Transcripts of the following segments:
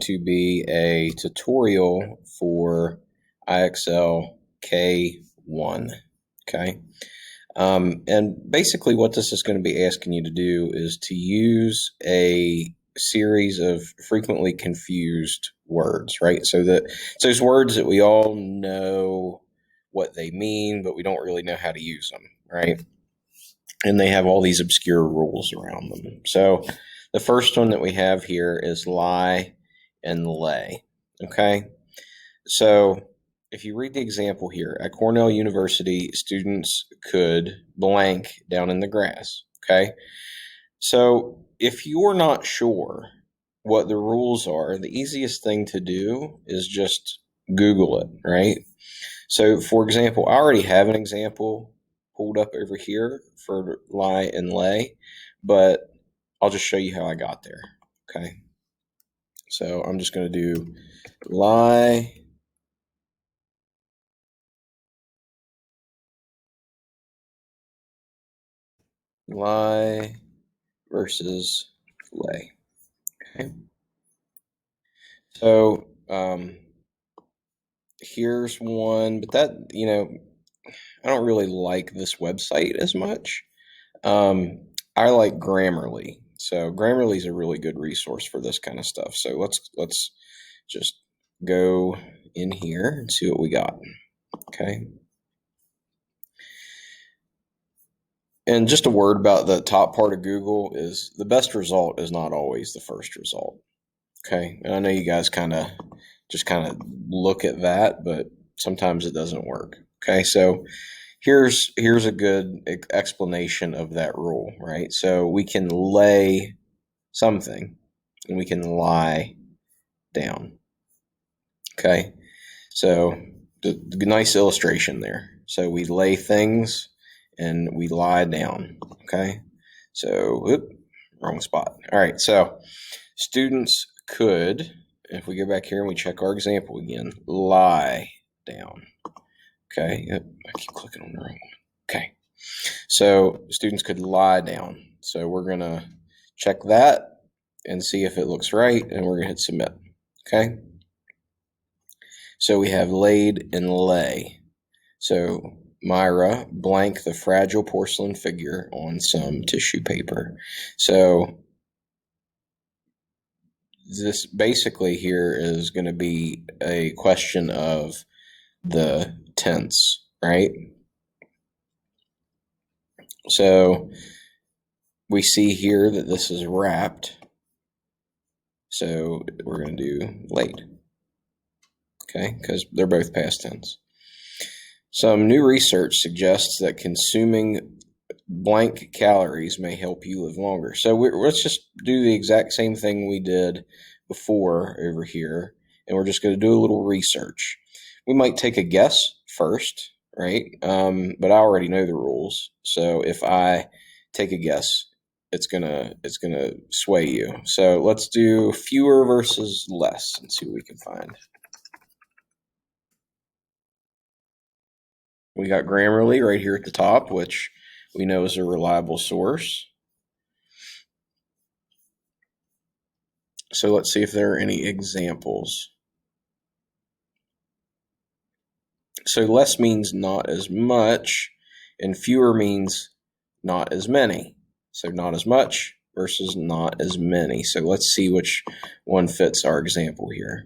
to be a tutorial for IXL K1, okay? And basically what this is going to be asking you to do is to use a series of frequently confused words, right? So that it's those words that we all know what they mean, but we don't really know how to use them, right? And they have all these obscure rules around them. So the first one that we have here is lie and lay, okay? So if you read the example here, at Cornell University, students could blank down in the grass, okay? So if you're not sure what the rules are, the easiest thing to do is just Google it, right? So for example, I already have an example pulled up over here for lie and lay, but I'll just show you how I got there, okay? So I'm just going to do lie versus lay. Okay. So here's one, but that, I don't really like this website as much. I like Grammarly. So Grammarly is a really good resource for this kind of stuff. So let's just go in here and see what we got. Okay. And just a word about the top part of Google is the best result is not always the first result. Okay. And I know you guys kind of look at that, but sometimes it doesn't work. Okay. So here's a good explanation of that rule, right? So we can lay something and we can lie down. Okay. So the nice illustration there. So we lay things and we lie down. Okay. So, wrong spot. All right. So students could, if we go back here and we check our example again, lie down. Okay. Yep. I keep clicking on the wrong one. Okay. So students could lie down. So we're going to check that and see if it looks right, and we're going to hit submit. Okay. So we have laid and lay. So Myra blank the fragile porcelain figure on some tissue paper. So this basically here is going to be a question of the tense, right? So we see here that this is wrapped. So we're going to do laid. Okay, because they're both past tense. Some new research suggests that consuming blank calories may help you live longer. So let's just do the exact same thing we did before over here, and we're just going to do a little research. We might take a guess first, right? But I already know the rules. So if I take a guess, it's gonna sway you. So let's do fewer versus less and see what we can find. We got Grammarly right here at the top, which we know is a reliable source. So let's see if there are any examples. So less means not as much, and fewer means not as many. So not as much versus not as many. So let's see which one fits our example here.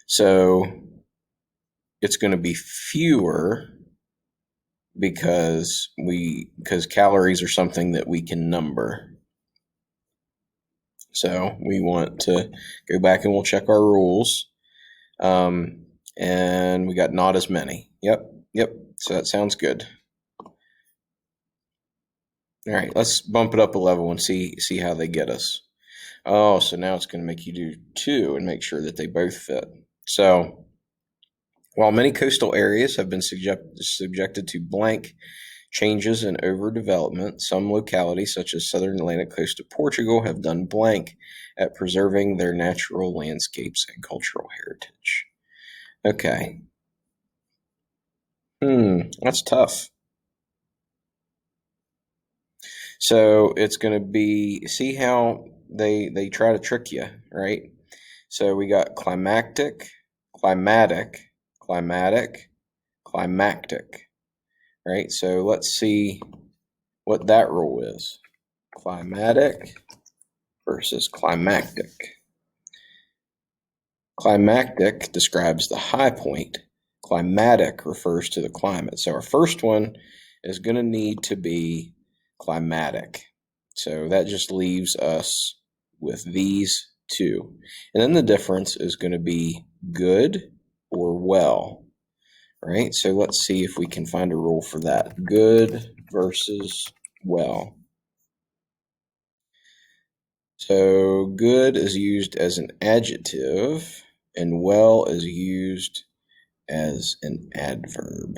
So it's going to be fewer because calories are something that we can number. So we want to go back and we'll check our rules. And we got not as many. Yep. So that sounds good. All right, let's bump it up a level and see how they get us. Oh, so now it's going to make you do 2 and make sure that they both fit. So while many coastal areas have been subjected to blank changes and overdevelopment, some localities, such as southern Atlantic coast of Portugal, have done blank at preserving their natural landscapes and cultural heritage. Okay. That's tough. So it's going to be, see how they try to trick you, right? So we got climactic, climatic, climatic, climactic, right? So let's see what that rule is. Climatic versus climactic. Climactic describes the high point. Climatic refers to the climate. So our first one is going to need to be climatic. So that just leaves us with these two. And then the difference is going to be good or well, right? So let's see if we can find a rule for that. Good versus well. So good is used as an adjective and well is used as an adverb.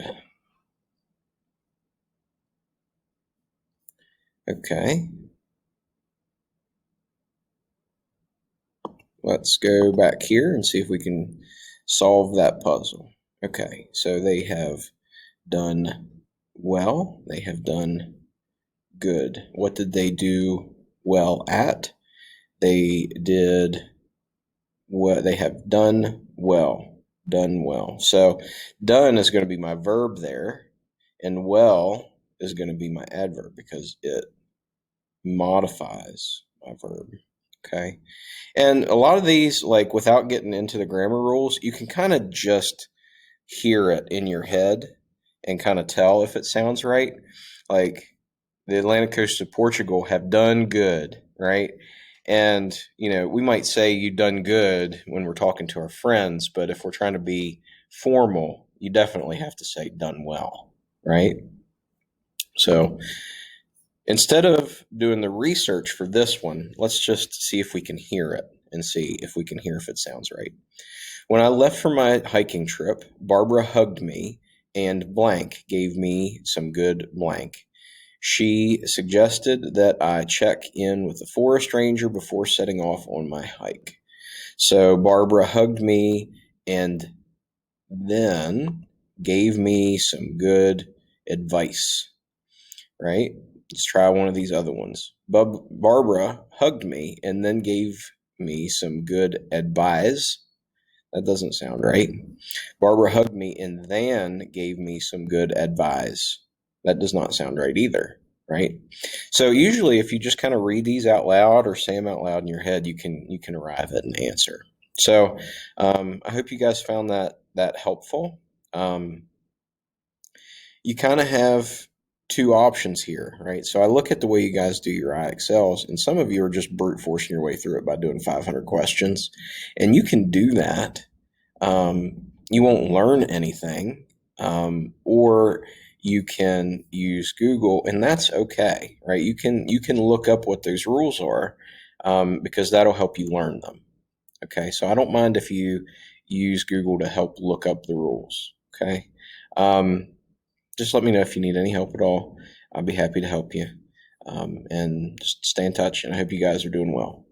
Okay. Let's go back here and see if we can solve that puzzle. Okay, so they have done well. They have done good. What did they do well at? They did what they have done well. Done well. So done is going to be my verb there, and well is going to be my adverb because it modifies my verb. Okay. And a lot of these, like without getting into the grammar rules, you can kind of just hear it in your head and kind of tell if it sounds right. Like the Atlantic coast of Portugal have done good, right? And, we might say you done good when we're talking to our friends, but if we're trying to be formal, you definitely have to say done well, right? So instead of doing the research for this one, let's just see if we can hear it and see if we can hear if it sounds right. When I left for my hiking trip, Barbara hugged me and blank gave me some good blank. She suggested that I check in with a forest ranger before setting off on my hike. So Barbara hugged me and then gave me some good advice, right? Let's try one of these other ones. Barbara hugged me and then gave me some good advice. That doesn't sound right. Barbara hugged me and then gave me some good advice. That does not sound right either, right? So usually if you just kind of read these out loud or say them out loud in your head, you can arrive at an answer. So I hope you guys found that helpful. You kind of have two options here, right? So I look at the way you guys do your IXLs, and some of you are just brute forcing your way through it by doing 500 questions, and you can do that. You won't learn anything, or you can use Google, and that's okay, right? You can look up what those rules are, because that'll help you learn them. Okay, so I don't mind if you use Google to help look up the rules. Okay. Just let me know if you need any help at all. I'll be happy to help you. And just stay in touch, and I hope you guys are doing well.